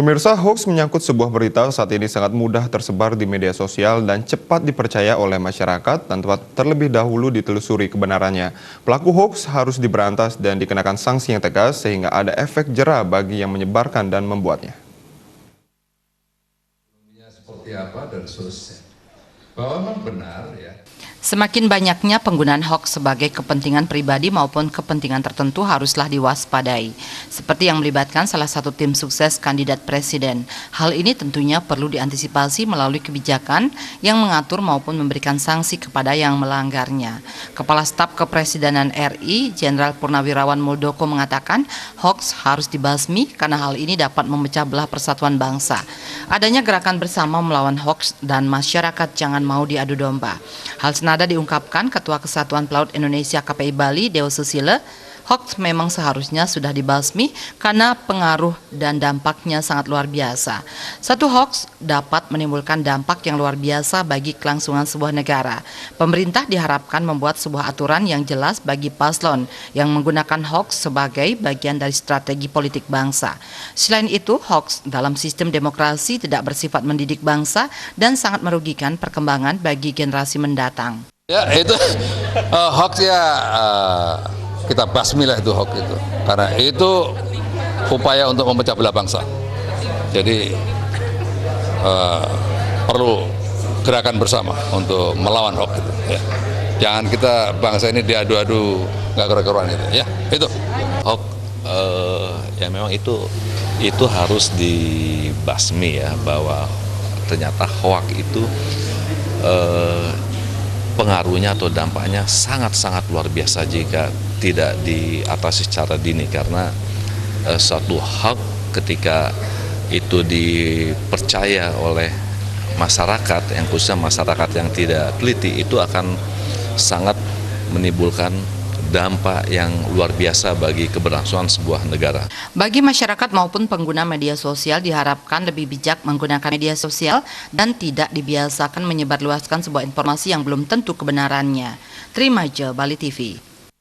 Pemirsa, hoaks menyangkut sebuah berita saat ini sangat mudah tersebar di media sosial dan cepat dipercaya oleh masyarakat tanpa terlebih dahulu ditelusuri kebenarannya. Pelaku hoaks harus diberantas dan dikenakan sanksi yang tegas sehingga ada efek jera bagi yang menyebarkan dan membuatnya. Seperti apa dan seterusnya. Bahwa memang benar ya. Semakin banyaknya penggunaan hoaks sebagai kepentingan pribadi maupun kepentingan tertentu haruslah diwaspadai. Seperti yang melibatkan salah satu tim sukses kandidat presiden. Hal ini tentunya perlu diantisipasi melalui kebijakan yang mengatur maupun memberikan sanksi kepada yang melanggarnya. Kepala Staf Kepresidenan RI, Jenderal Purnawirawan Muldoko mengatakan hoaks harus dibasmi karena hal ini dapat memecah belah persatuan bangsa. Adanya gerakan bersama melawan hoaks dan masyarakat jangan mau diadu domba. Hal senada diungkapkan Ketua Kesatuan Pelaut Indonesia KPI Bali, Deo Susilo. Hoaks memang seharusnya sudah dibasmi karena pengaruh dan dampaknya sangat luar biasa. Satu hoaks dapat menimbulkan dampak yang luar biasa bagi kelangsungan sebuah negara. Pemerintah diharapkan membuat sebuah aturan yang jelas bagi paslon yang menggunakan hoaks sebagai bagian dari strategi politik bangsa. Selain itu, hoaks dalam sistem demokrasi tidak bersifat mendidik bangsa dan sangat merugikan perkembangan bagi generasi mendatang. Ya itu hoaks ya. Kita basmilah itu hoax itu, karena itu upaya untuk memecah belah bangsa. Jadi perlu gerakan bersama untuk melawan hoax itu. Ya. Jangan kita bangsa ini diadu-adu nggak keruan itu. Ya itu hoax ya memang itu harus dibasmi ya, bahwa ternyata hoax itu pengaruhnya atau dampaknya sangat-sangat luar biasa jika tidak diatasi secara dini, karena suatu hak ketika itu dipercaya oleh masyarakat, yang khususnya masyarakat yang tidak teliti, itu akan sangat menimbulkan dampak yang luar biasa bagi keberlangsungan sebuah negara. Bagi masyarakat maupun pengguna media sosial diharapkan lebih bijak menggunakan media sosial dan tidak dibiasakan menyebarluaskan sebuah informasi yang belum tentu kebenarannya. Terima aja Bali TV.